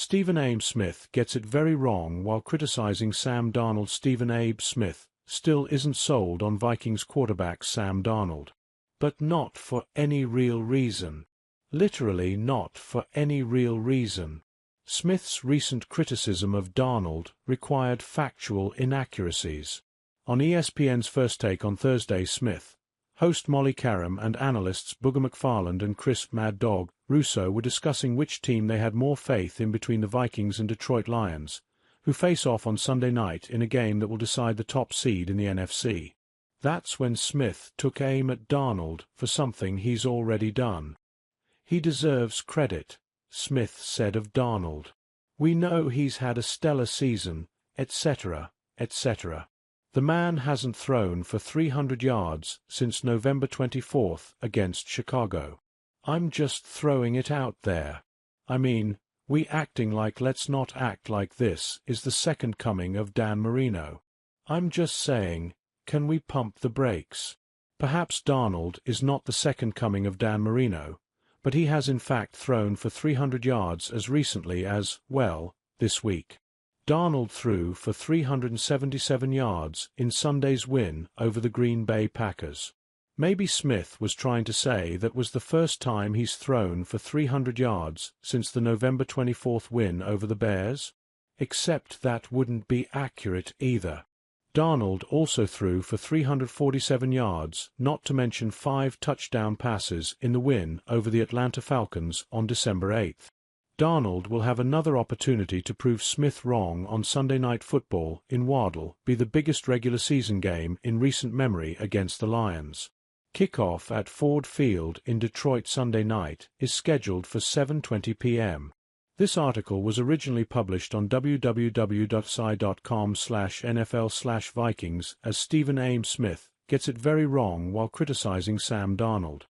Stephen A. Smith gets it very wrong while criticizing Sam Darnold. Stephen A. Smith still isn't sold on Vikings quarterback Sam Darnold. But not for any real reason. Literally not for any real reason. Smith's recent criticism of Darnold required factual inaccuracies. On ESPN's First Take on Thursday, Smith, host Molly Karam and analysts Booger McFarland and Chris "Mad Dog" Russo were discussing which team they had more faith in between the Vikings and Detroit Lions, who face off on Sunday night in a game that will decide the top seed in the NFC. That's when Smith took aim at Darnold for something he's already done. "He deserves credit," Smith said of Darnold. "We know he's had a stellar season, etc., etc. The man hasn't thrown for 300 yards since November 24th against Chicago. I'm just throwing it out there. I mean, we acting like let's not act like this is the second coming of Dan Marino. I'm just saying, can we pump the brakes? Perhaps Darnold is not the second coming of Dan Marino, but he has in fact thrown for 300 yards as recently as, well, this week. Darnold threw for 377 yards in Sunday's win over the Green Bay Packers. Maybe Smith was trying to say that was the first time he's thrown for 300 yards since the November 24th win over the Bears? Except that wouldn't be accurate either. Darnold also threw for 347 yards, not to mention 5 touchdown passes in the win over the Atlanta Falcons on December 8th. Darnold will have another opportunity to prove Smith wrong on Sunday Night Football in what'll be the biggest regular season game in recent memory against the Lions. Kickoff at Ford Field in Detroit Sunday night is scheduled for 7:20 p.m. This article was originally published on www.sci.com/NFL/Vikings as Stephen A. Smith gets it very wrong while criticizing Sam Darnold.